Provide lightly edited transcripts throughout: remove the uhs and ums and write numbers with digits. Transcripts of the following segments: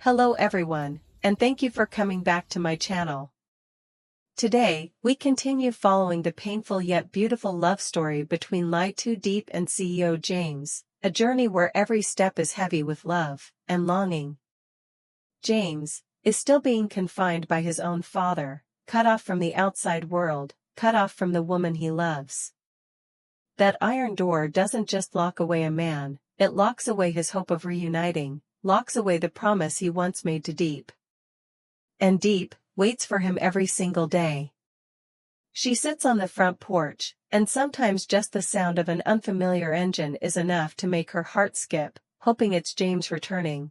Hello everyone, and thank you for coming back to my channel. Today, we continue following the painful yet beautiful love story between LyTuDiep and CEO James, a journey where every step is heavy with love and longing. James is still being confined by his own father, cut off from the outside world, cut off from the woman he loves. That iron door doesn't just lock away a man, it locks away his hope of reuniting, locks away the promise he once made to Diep. And Diep waits for him every single day. She sits on the front porch, and sometimes just the sound of an unfamiliar engine is enough to make her heart skip, hoping it's James returning.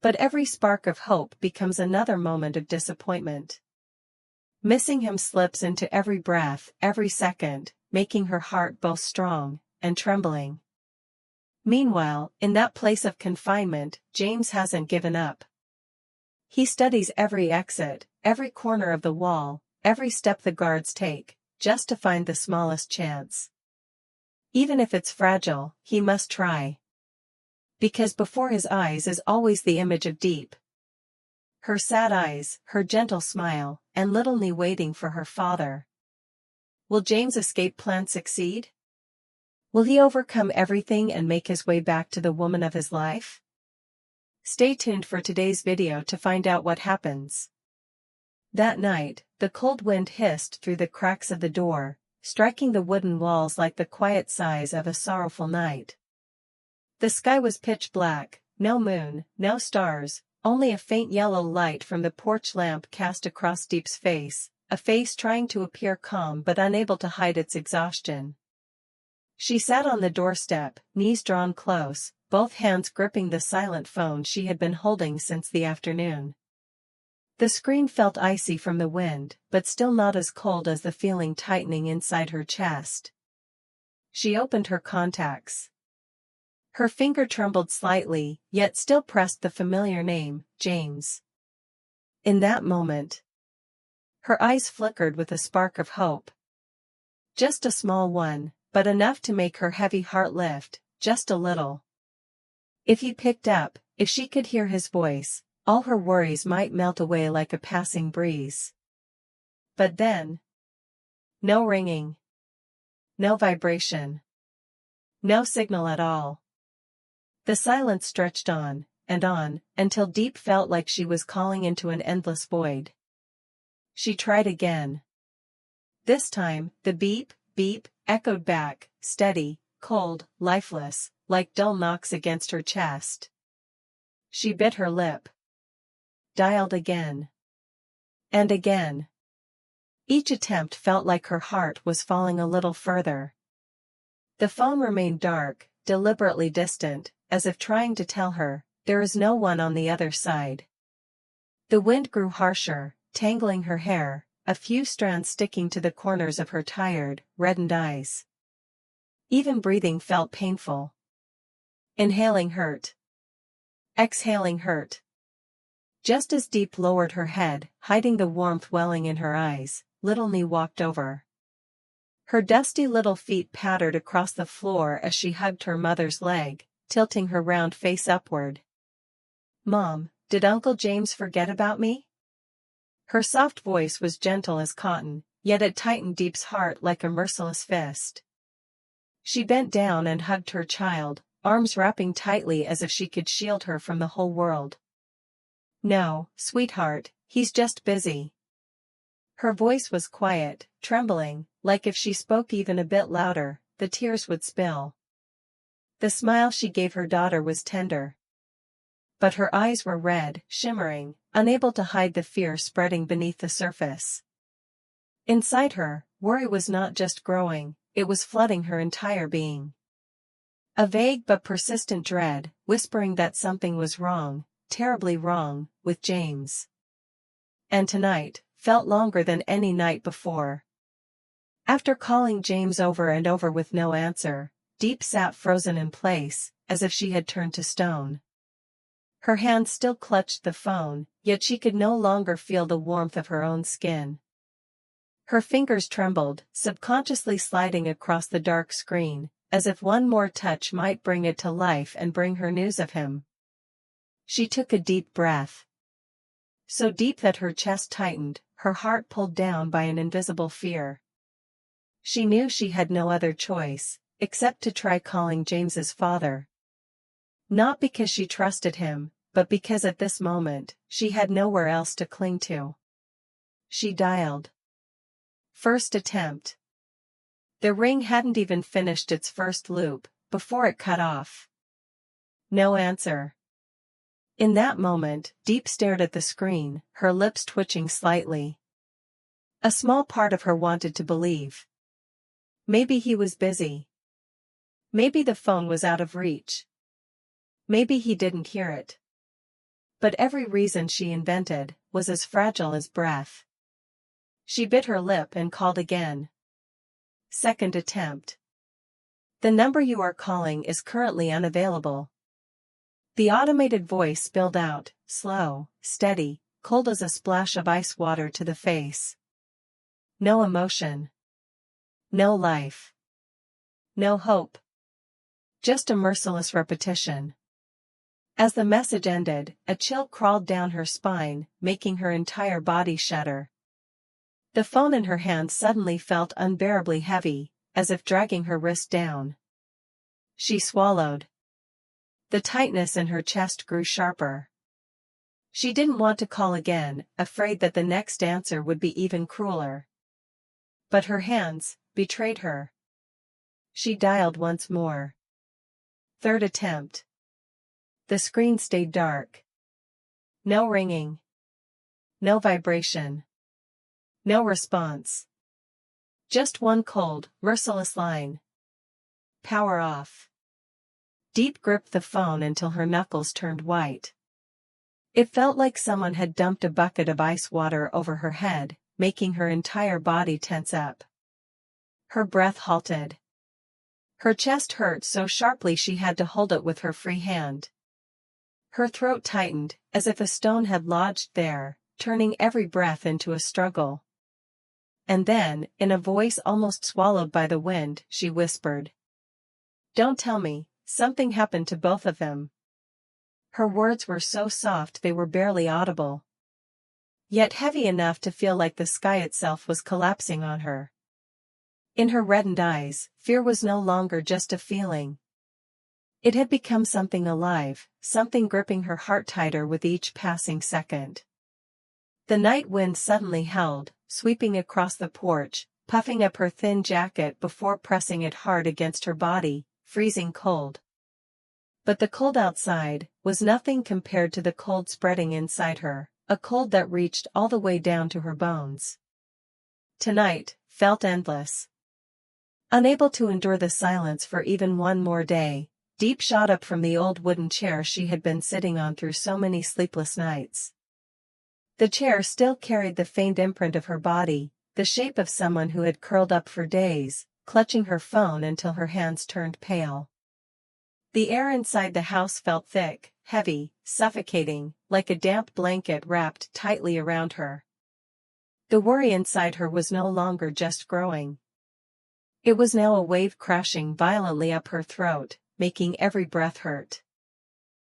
But every spark of hope becomes another moment of disappointment. Missing him slips into every breath, every second, making her heart both strong and trembling. Meanwhile, in that place of confinement, James hasn't given up. He studies every exit, every corner of the wall, every step the guards take, just to find the smallest chance. Even if it's fragile, he must try. Because before his eyes is always the image of Diep. Her sad eyes, her gentle smile, and little knee waiting for her father. Will James' escape plan succeed? Will he overcome everything and make his way back to the woman of his life? Stay tuned for today's video to find out what happens. That night, the cold wind hissed through the cracks of the door, striking the wooden walls like the quiet sighs of a sorrowful night. The sky was pitch black, no moon, no stars, only a faint yellow light from the porch lamp cast across Diep's face, a face trying to appear calm but unable to hide its exhaustion. She sat on the doorstep, knees drawn close, both hands gripping the silent phone she had been holding since the afternoon. The screen felt icy from the wind, but still not as cold as the feeling tightening inside her chest. She opened her contacts. Her finger trembled slightly, yet still pressed the familiar name, James. In that moment, her eyes flickered with a spark of hope. Just a small one, but enough to make her heavy heart lift, just a little. If he picked up, if she could hear his voice, all her worries might melt away like a passing breeze. But then, no ringing. No vibration. No signal at all. The silence stretched on, until Diep felt like she was calling into an endless void. She tried again. This time, the beep, beep, echoed back, steady, cold, lifeless, like dull knocks against her chest. She bit her lip. Dialed again. And again. Each attempt felt like her heart was falling a little further. The phone remained dark, deliberately distant, as if trying to tell her, there is no one on the other side. The wind grew harsher, tangling her hair, a few strands sticking to the corners of her tired, reddened eyes. Even breathing felt painful. Inhaling hurt. Exhaling hurt. Just as Diep lowered her head, hiding the warmth welling in her eyes, little knee walked over. Her dusty little feet pattered across the floor as she hugged her mother's leg, tilting her round face upward. "Mom, did Uncle James forget about me?" Her soft voice was gentle as cotton, yet it tightened Diep's heart like a merciless fist. She bent down and hugged her child, arms wrapping tightly as if she could shield her from the whole world. "No, sweetheart, he's just busy." Her voice was quiet, trembling, like if she spoke even a bit louder, the tears would spill. The smile she gave her daughter was tender. But her eyes were red, shimmering, unable to hide the fear spreading beneath the surface. Inside her, worry was not just growing, it was flooding her entire being. A vague but persistent dread, whispering that something was wrong, terribly wrong, with James. And tonight felt longer than any night before. After calling James over and over with no answer, Diep sat frozen in place, as if she had turned to stone. Her hand still clutched the phone, yet she could no longer feel the warmth of her own skin. Her fingers trembled, subconsciously sliding across the dark screen, as if one more touch might bring it to life and bring her news of him. She took a deep breath. So deep that her chest tightened, her heart pulled down by an invisible fear. She knew she had no other choice, except to try calling James's father. Not because she trusted him, but because at this moment, she had nowhere else to cling to. She dialed. First attempt. The ring hadn't even finished its first loop, before it cut off. No answer. In that moment, Diep stared at the screen, her lips twitching slightly. A small part of her wanted to believe. Maybe he was busy. Maybe the phone was out of reach. Maybe he didn't hear it. But every reason she invented was as fragile as breath. She bit her lip and called again. Second attempt. The number you are calling is currently unavailable. The automated voice spilled out, slow, steady, cold as a splash of ice water to the face. No emotion. No life. No hope. Just a merciless repetition. As the message ended, a chill crawled down her spine, making her entire body shudder. The phone in her hand suddenly felt unbearably heavy, as if dragging her wrist down. She swallowed. The tightness in her chest grew sharper. She didn't want to call again, afraid that the next answer would be even crueler. But her hands betrayed her. She dialed once more. Third attempt. The screen stayed dark. No ringing. No vibration. No response. Just one cold, merciless line. Power off. Diep gripped the phone until her knuckles turned white. It felt like someone had dumped a bucket of ice water over her head, making her entire body tense up. Her breath halted. Her chest hurt so sharply she had to hold it with her free hand. Her throat tightened, as if a stone had lodged there, turning every breath into a struggle. And then, in a voice almost swallowed by the wind, she whispered. Don't tell me, something happened to both of them. Her words were so soft they were barely audible. Yet heavy enough to feel like the sky itself was collapsing on her. In her reddened eyes, fear was no longer just a feeling. It had become something alive, something gripping her heart tighter with each passing second. The night wind suddenly held, sweeping across the porch, puffing up her thin jacket before pressing it hard against her body, freezing cold. But the cold outside was nothing compared to the cold spreading inside her, a cold that reached all the way down to her bones. Tonight felt endless. Unable to endure the silence for even one more day, Diep shot up from the old wooden chair she had been sitting on through so many sleepless nights. The chair still carried the faint imprint of her body, the shape of someone who had curled up for days, clutching her phone until her hands turned pale. The air inside the house felt thick, heavy, suffocating, like a damp blanket wrapped tightly around her. The worry inside her was no longer just growing. It was now a wave crashing violently up her throat, making every breath hurt.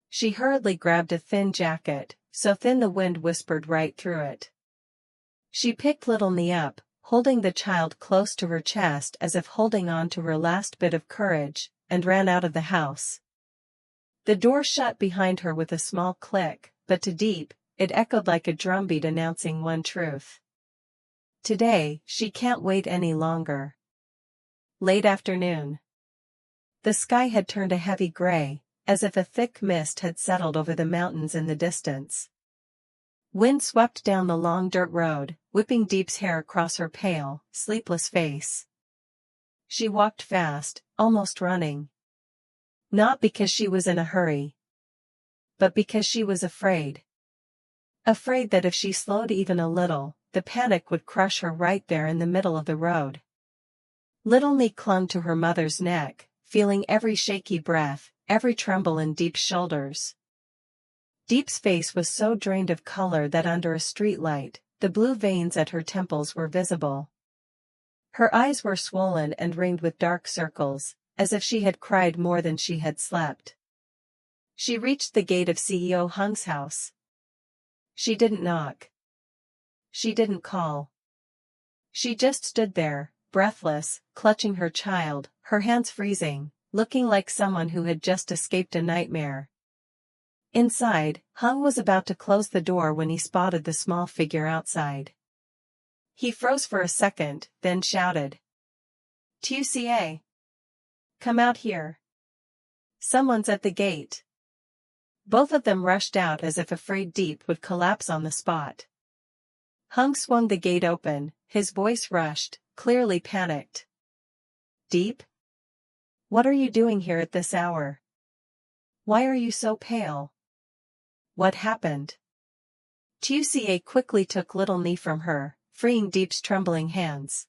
She hurriedly grabbed a thin jacket, so thin the wind whispered right through it. She picked little Nie up, holding the child close to her chest as if holding on to her last bit of courage, and ran out of the house. The door shut behind her with a small click, but to Diep, it echoed like a drumbeat announcing one truth. Today, she can't wait any longer. Late afternoon. The sky had turned a heavy gray, as if a thick mist had settled over the mountains in the distance. Wind swept down the long dirt road, whipping Diep's hair across her pale, sleepless face. She walked fast, almost running. Not because she was in a hurry, but because she was afraid. Afraid that if she slowed even a little, the panic would crush her right there in the middle of the road. Little Nie clung to her mother's neck, feeling every shaky breath, every tremble in Diep's shoulders. Diep's face was so drained of color that under a streetlight, the blue veins at her temples were visible. Her eyes were swollen and ringed with dark circles, as if she had cried more than she had slept. She reached the gate of CEO Hung's house. She didn't knock. She didn't call. She just stood there, breathless, clutching her child, her hands freezing, looking like someone who had just escaped a nightmare. Inside, Hung was about to close the door when he spotted the small figure outside. He froze for a second, then shouted. "Tuca! Come out here. Someone's at the gate." Both of them rushed out as if afraid Diep would collapse on the spot. Hung swung the gate open, his voice rushed, clearly panicked. "Diep? What are you doing here at this hour? Why are you so pale? What happened?" Tuca quickly took little knee from her, freeing Diep's trembling hands.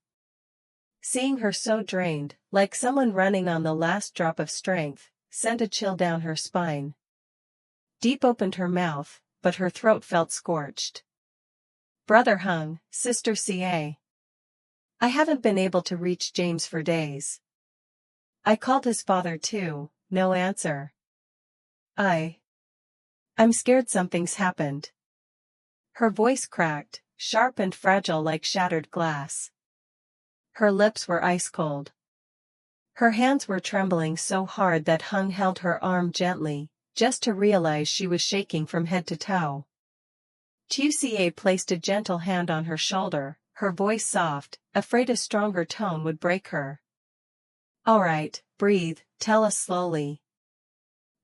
Seeing her so drained, like someone running on the last drop of strength, sent a chill down her spine. Diep opened her mouth, but her throat felt scorched. "Brother Hung, Sister Ca. I haven't been able to reach James for days. I called his father too, no answer. I'm scared something's happened." Her voice cracked, sharp and fragile like shattered glass. Her lips were ice cold. Her hands were trembling so hard that Hung held her arm gently, just to realize she was shaking from head to toe. Tuca placed a gentle hand on her shoulder, her voice soft, afraid a stronger tone would break her. "All right, breathe, tell us slowly."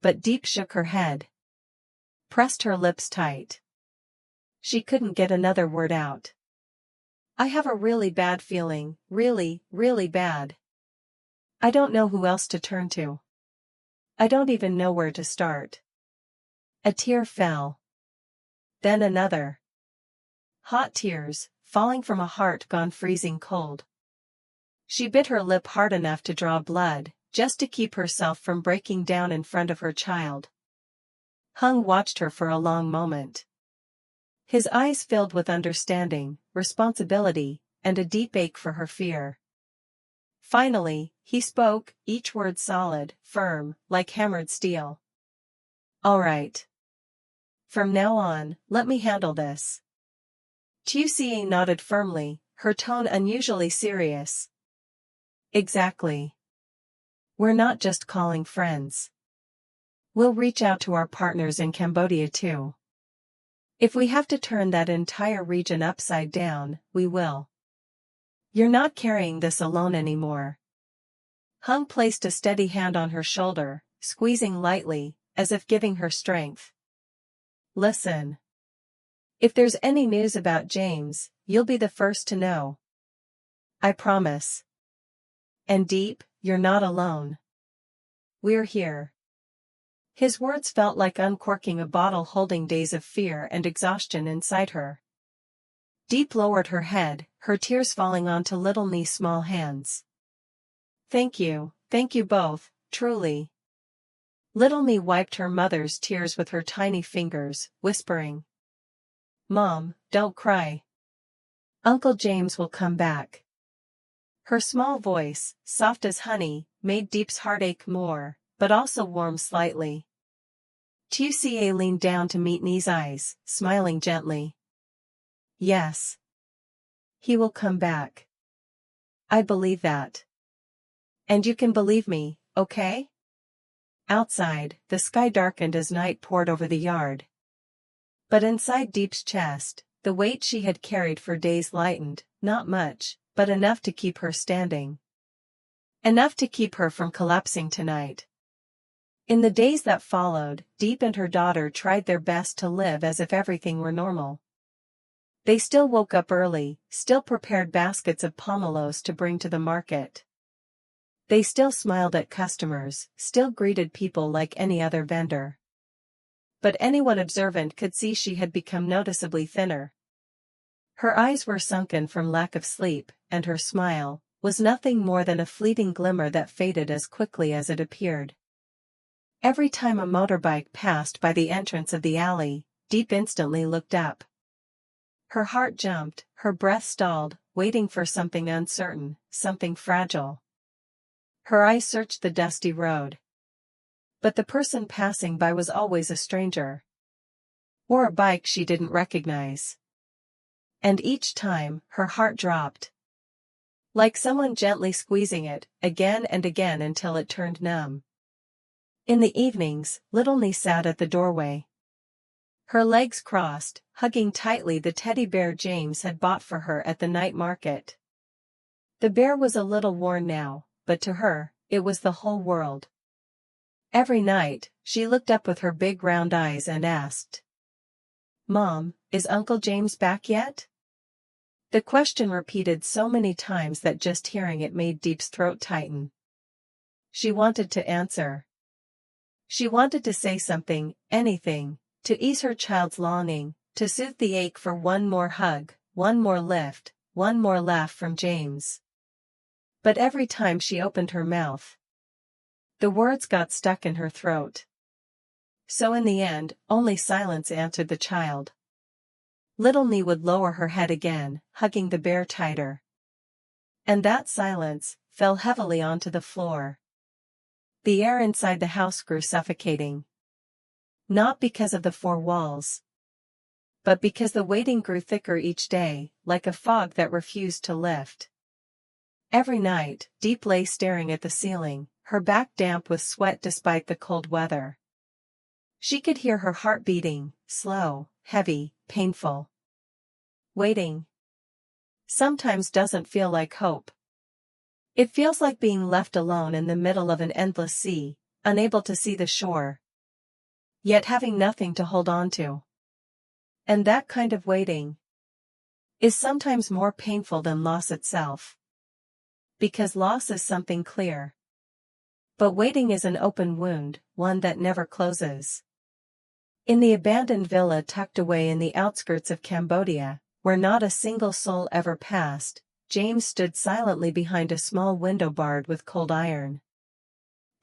But Diep shook her head. Pressed her lips tight. She couldn't get another word out. "I have a really bad feeling, really, really bad. I don't know who else to turn to. I don't even know where to start." A tear fell. Then another. Hot tears, falling from a heart gone freezing cold. She bit her lip hard enough to draw blood, just to keep herself from breaking down in front of her child. Hung watched her for a long moment. His eyes filled with understanding, responsibility, and a deep ache for her fear. Finally, he spoke, each word solid, firm, like hammered steel. "All right. From now on, let me handle this." Tuca nodded firmly, her tone unusually serious. "Exactly. We're not just calling friends. We'll reach out to our partners in Cambodia too. If we have to turn that entire region upside down, we will. You're not carrying this alone anymore." Hung placed a steady hand on her shoulder, squeezing lightly, as if giving her strength. "Listen. If there's any news about James, you'll be the first to know. I promise. And Diep, you're not alone. We're here." His words felt like uncorking a bottle holding days of fear and exhaustion inside her. Diep lowered her head, her tears falling onto little Nee's small hands. Thank you both, truly." Little Nee wiped her mother's tears with her tiny fingers, whispering, "Mom, don't cry. Uncle James will come back." Her small voice, soft as honey, made Diep's heart ache more, but also warm slightly. Tuca leaned down to meet Nee's eyes, smiling gently. "Yes. He will come back. I believe that. And you can believe me, okay?" Outside, the sky darkened as night poured over the yard. But inside Diep's chest, the weight she had carried for days lightened, not much, but enough to keep her standing. Enough to keep her from collapsing tonight. In the days that followed, Diep and her daughter tried their best to live as if everything were normal. They still woke up early, still prepared baskets of pomelos to bring to the market. They still smiled at customers, still greeted people like any other vendor. But anyone observant could see she had become noticeably thinner. Her eyes were sunken from lack of sleep, and her smile was nothing more than a fleeting glimmer that faded as quickly as it appeared. Every time a motorbike passed by the entrance of the alley, Diep instantly looked up. Her heart jumped, her breath stalled, waiting for something uncertain, something fragile. Her eyes searched the dusty road. But the person passing by was always a stranger. Or a bike she didn't recognize. And each time, her heart dropped. Like someone gently squeezing it, again and again until it turned numb. In the evenings, little Nie sat at the doorway. Her legs crossed, hugging tightly the teddy bear James had bought for her at the night market. The bear was a little worn now, but to her, it was the whole world. Every night, she looked up with her big round eyes and asked, "Mom, is Uncle James back yet?" The question repeated so many times that just hearing it made Diep's throat tighten. She wanted to answer. She wanted to say something, anything, to ease her child's longing, to soothe the ache for one more hug, one more lift, one more laugh from James. But every time she opened her mouth, the words got stuck in her throat. So in the end, only silence answered the child. Little Nie would lower her head again, hugging the bear tighter. And that silence fell heavily onto the floor. The air inside the house grew suffocating. Not because of the four walls, but because the waiting grew thicker each day, like a fog that refused to lift. Every night, Diep lay staring at the ceiling, her back damp with sweat despite the cold weather. She could hear her heart beating, slow, heavy, painful. Waiting sometimes doesn't feel like hope. It feels like being left alone in the middle of an endless sea, unable to see the shore, yet having nothing to hold on to. And that kind of waiting is sometimes more painful than loss itself. Because loss is something clear. But waiting is an open wound, one that never closes. In the abandoned villa tucked away in the outskirts of Cambodia, where not a single soul ever passed, James stood silently behind a small window barred with cold iron.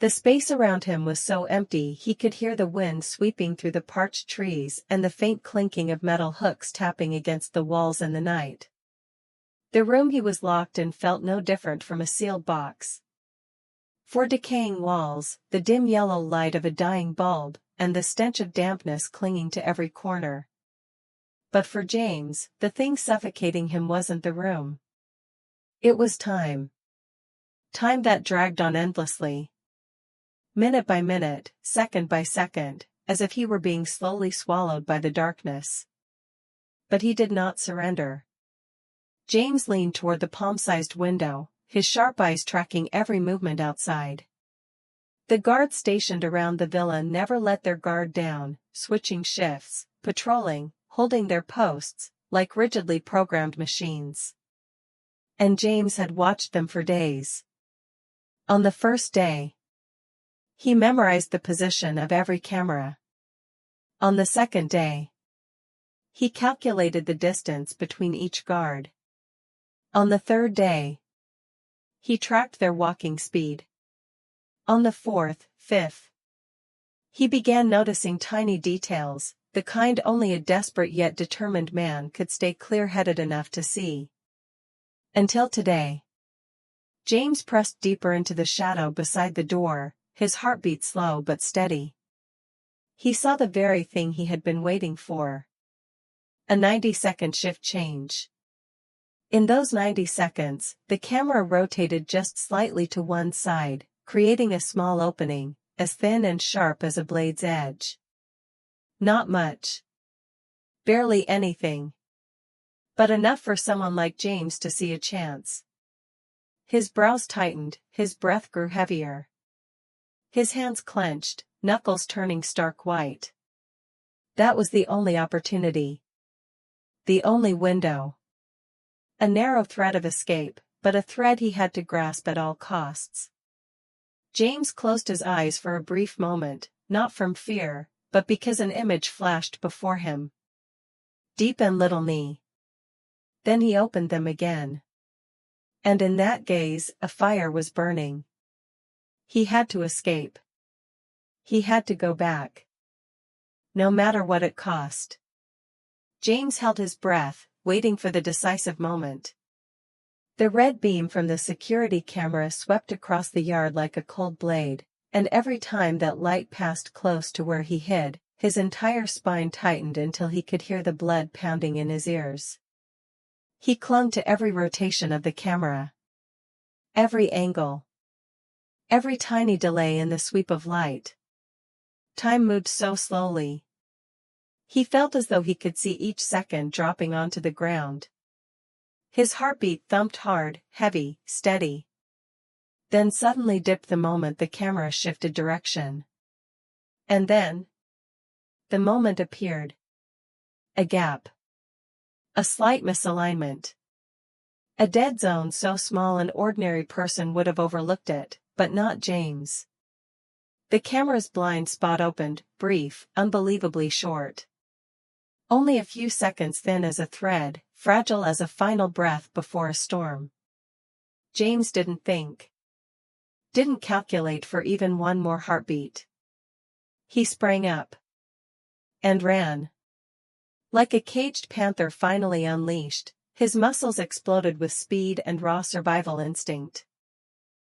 The space around him was so empty he could hear the wind sweeping through the parched trees and the faint clinking of metal hooks tapping against the walls in the night. The room he was locked in felt no different from a sealed box. For decaying walls, the dim yellow light of a dying bulb, and the stench of dampness clinging to every corner. But for James, the thing suffocating him wasn't the room. It was time. Time that dragged on endlessly. Minute by minute, second by second, as if he were being slowly swallowed by the darkness. But he did not surrender. James leaned toward the palm-sized window, his sharp eyes tracking every movement outside. The guards stationed around the villa never let their guard down, switching shifts, patrolling, holding their posts, like rigidly programmed machines. And James had watched them for days. On the first day, he memorized the position of every camera. On the second day, he calculated the distance between each guard. On the third day, he tracked their walking speed. On the fourth, fifth, he began noticing tiny details, the kind only a desperate yet determined man could stay clear-headed enough to see. Until today. James pressed deeper into the shadow beside the door, his heartbeat slow but steady. He saw the very thing he had been waiting for. A 90-second shift change. In those 90 seconds, the camera rotated just slightly to one side, creating a small opening, as thin and sharp as a blade's edge. Not much. Barely anything. But enough for someone like James to see a chance. His brows tightened, his breath grew heavier. His hands clenched, knuckles turning stark white. That was the only opportunity. The only window. A narrow thread of escape, but a thread he had to grasp at all costs. James closed his eyes for a brief moment, not from fear, but because an image flashed before him. Diep and little Nie. Then he opened them again. And in that gaze, a fire was burning. He had to escape. He had to go back. No matter what it cost. James held his breath, waiting for the decisive moment. The red beam from the security camera swept across the yard like a cold blade, And every time that light passed close to where he hid, his entire spine tightened until he could hear the blood pounding in his ears. He clung to every rotation of the camera. Every angle. Every tiny delay in the sweep of light. Time moved so slowly. He felt as though he could see each second dropping onto the ground. His heartbeat thumped hard, heavy, steady. Then suddenly dipped the moment the camera shifted direction. And then, the moment appeared. A gap. A slight misalignment. A dead zone so small an ordinary person would have overlooked it, but not James. The camera's blind spot opened, brief, unbelievably short. Only a few seconds thin as a thread, fragile as a final breath before a storm. James didn't think. Didn't calculate for even one more heartbeat. He sprang up. And ran. Like a caged panther finally unleashed, his muscles exploded with speed and raw survival instinct.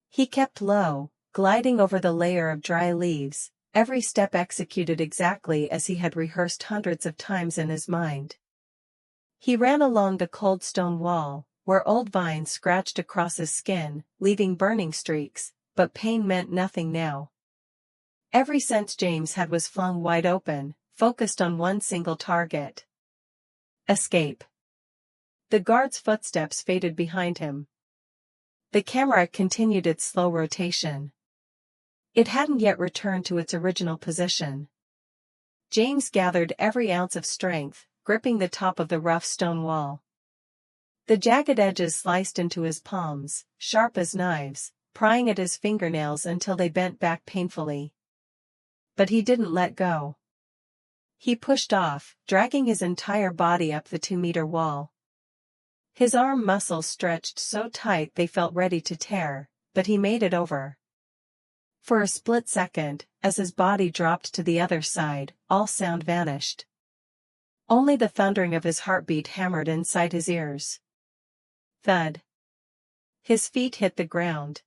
He kept low, gliding over the layer of dry leaves, every step executed exactly as he had rehearsed hundreds of times in his mind. He ran along the cold stone wall, where old vines scratched across his skin, leaving burning streaks, but pain meant nothing now. Every sense James had was flung wide open, focused on one single target. Escape. The guard's footsteps faded behind him. The camera continued its slow rotation. It hadn't yet returned to its original position. James gathered every ounce of strength, gripping the top of the rough stone wall. The jagged edges sliced into his palms, sharp as knives, prying at his fingernails until they bent back painfully. But he didn't let go. He pushed off, dragging his entire body up the 2-meter wall. His arm muscles stretched so tight they felt ready to tear, but he made it over. For a split second, as his body dropped to the other side, all sound vanished. Only the thundering of his heartbeat hammered inside his ears. Thud. His feet hit the ground.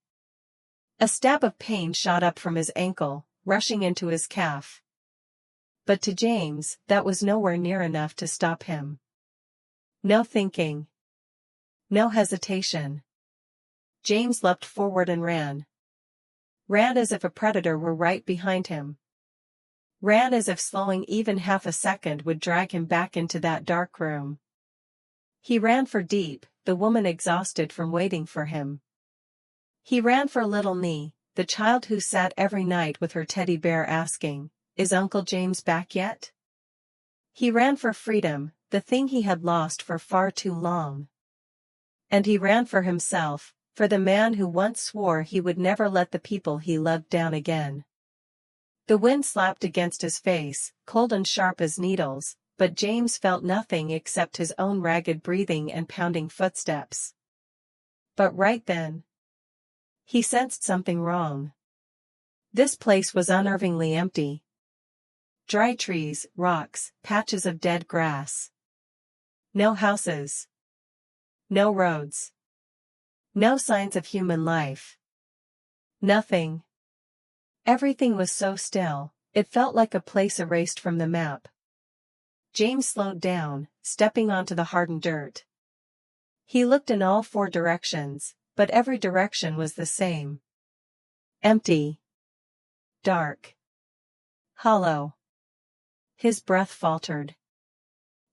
A stab of pain shot up from his ankle, rushing into his calf. But to James, that was nowhere near enough to stop him. No thinking. No hesitation. James leapt forward and ran. Ran as if a predator were right behind him. Ran as if slowing even half a second would drag him back into that dark room. He ran for Diep, the woman exhausted from waiting for him. He ran for little Nee, the child who sat every night with her teddy bear asking, "Is Uncle James back yet?" He ran for freedom, the thing he had lost for far too long. And he ran for himself, for the man who once swore he would never let the people he loved down again. The wind slapped against his face, cold and sharp as needles, but James felt nothing except his own ragged breathing and pounding footsteps. But right then, he sensed something wrong. This place was unnervingly empty. Dry trees, rocks, patches of dead grass. No houses. No roads. No signs of human life. Nothing. Everything was so still, it felt like a place erased from the map. James slowed down, stepping onto the hardened dirt. He looked in all 4 directions, but every direction was the same. Empty. Dark. Hollow. His breath faltered.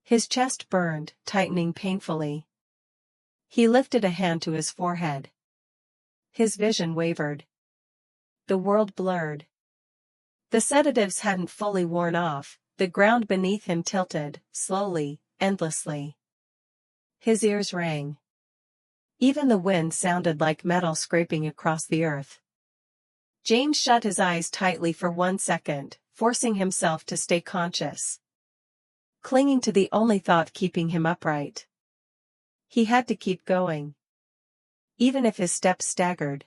His chest burned, tightening painfully. He lifted a hand to his forehead. His vision wavered. The world blurred. The sedatives hadn't fully worn off, the ground beneath him tilted, slowly, endlessly. His ears rang. Even the wind sounded like metal scraping across the earth. James shut his eyes tightly for 1 second, forcing himself to stay conscious. Clinging to the only thought keeping him upright. He had to keep going. Even if his steps staggered.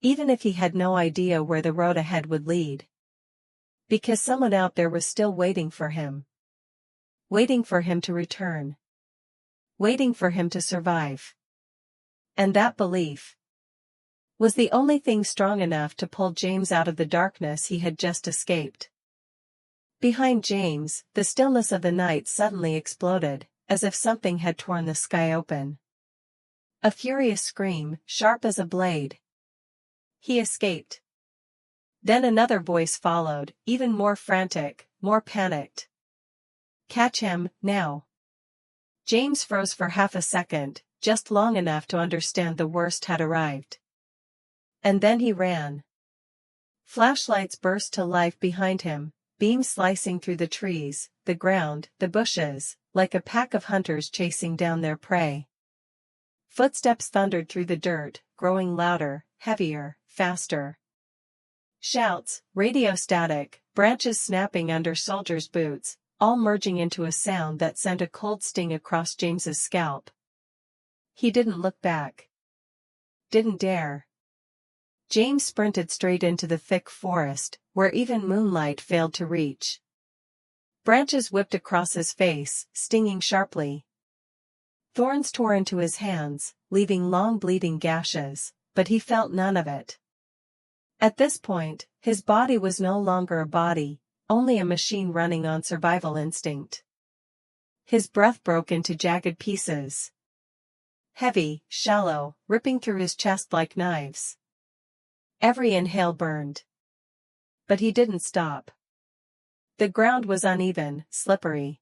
Even if he had no idea where the road ahead would lead. Because someone out there was still waiting for him. Waiting for him to return. Waiting for him to survive. And that belief was the only thing strong enough to pull James out of the darkness he had just escaped. Behind James, the stillness of the night suddenly exploded, as if something had torn the sky open. A furious scream, sharp as a blade. He escaped. Then another voice followed, even more frantic, more panicked. Catch him, now. James froze for half a second, just long enough to understand the worst had arrived. And then he ran. Flashlights burst to life behind him, beams slicing through the trees, the ground, the bushes, like a pack of hunters chasing down their prey. Footsteps thundered through the dirt, growing louder, heavier, faster. Shouts, radio static, branches snapping under soldiers' boots, all merging into a sound that sent a cold sting across James's scalp. He didn't look back. Didn't dare. James sprinted straight into the thick forest, where even moonlight failed to reach. Branches whipped across his face, stinging sharply. Thorns tore into his hands, leaving long bleeding gashes, but he felt none of it. At this point, his body was no longer a body, only a machine running on survival instinct. His breath broke into jagged pieces. Heavy, shallow, ripping through his chest like knives. Every inhale burned. But he didn't stop. The ground was uneven, slippery.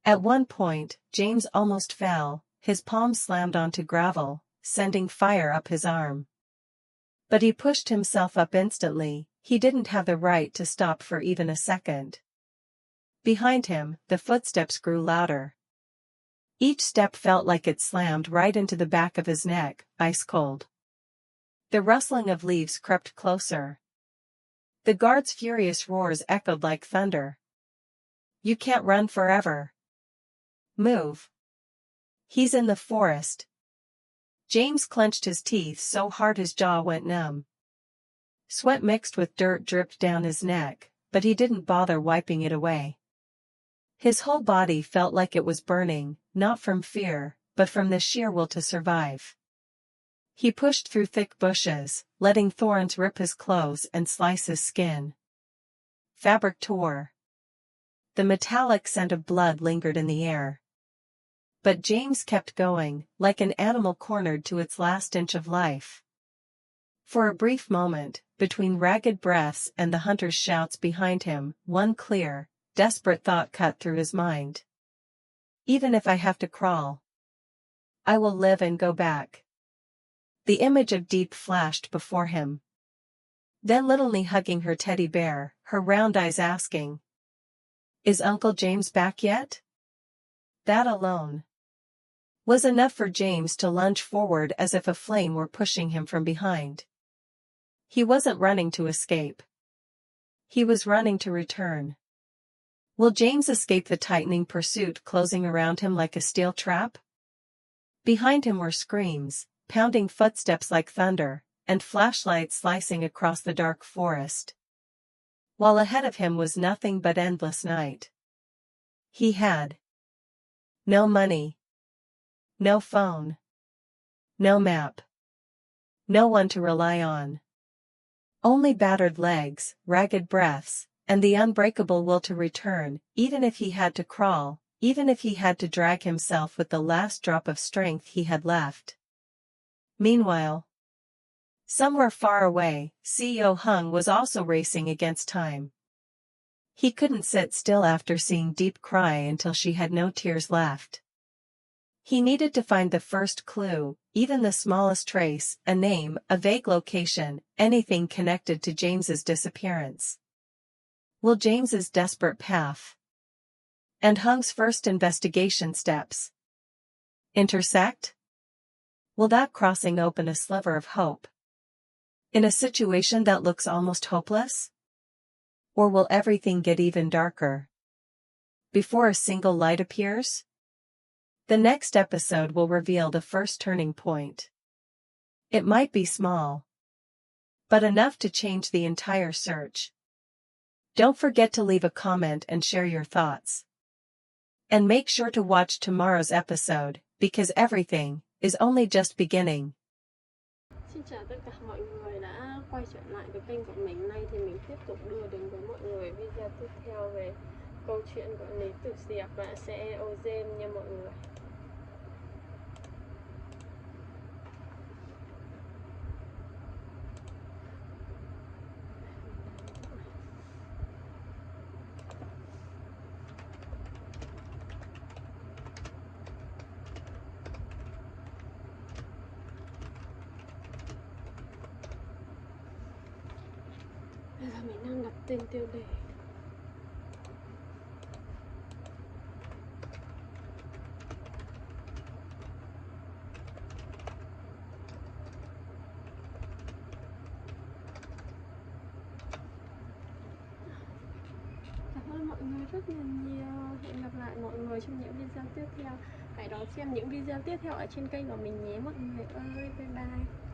At one point, James almost fell, his palm slammed onto gravel, sending fire up his arm. But he pushed himself up instantly, he didn't have the right to stop for even a second. Behind him, the footsteps grew louder. Each step felt like it slammed right into the back of his neck, ice cold. The rustling of leaves crept closer. The guard's furious roars echoed like thunder. You can't run forever. Move. He's in the forest. James clenched his teeth so hard his jaw went numb. Sweat mixed with dirt dripped down his neck, but he didn't bother wiping it away. His whole body felt like it was burning, not from fear, but from the sheer will to survive. He pushed through thick bushes, letting thorns rip his clothes and slice his skin. Fabric tore. The metallic scent of blood lingered in the air. But James kept going, like an animal cornered to its last inch of life. For a brief moment, between ragged breaths and the hunter's shouts behind him, one clear, desperate thought cut through his mind. Even if I have to crawl, I will live and go back. The image of Diep flashed before him. Then Littleny hugging her teddy bear, her round eyes asking, "Is Uncle James back yet?" That alone was enough for James to lunge forward as if a flame were pushing him from behind. He wasn't running to escape. He was running to return. Will James escape the tightening pursuit closing around him like a steel trap? Behind him were screams, pounding footsteps like thunder, and flashlights slicing across the dark forest. While ahead of him was nothing but endless night. He had no money. No phone. No map. No one to rely on. Only battered legs, ragged breaths, and the unbreakable will to return, even if he had to crawl, even if he had to drag himself with the last drop of strength he had left. Meanwhile, somewhere far away, CEO Hung was also racing against time. He couldn't sit still after seeing Diep cry until she had no tears left. He needed to find the first clue, even the smallest trace, a name, a vague location, anything connected to James's disappearance. Will James's desperate path and Hung's first investigation steps intersect? Will that crossing open a sliver of hope in a situation that looks almost hopeless? Or will everything get even darker before a single light appears? The next episode will reveal the first turning point. It might be small, but enough to change the entire search. Don't forget to leave a comment and share your thoughts. And make sure to watch tomorrow's episode, because everything is only just beginning. Xin chào tất cả mọi người đã quay trở lại với kênh của mình. Nay thì mình tiếp tục đưa đến với mọi người video tiếp theo về câu chuyện của Lý Tử Diệp và CEO James nha mọi người. Bây giờ mình đang đặt tên tiêu đề. Cảm ơn mọi người rất là nhiều. Hẹn gặp lại mọi người trong những video tiếp theo. Hãy đón xem những video tiếp theo ở trên kênh của mình nhé mọi người ơi. Bye bye.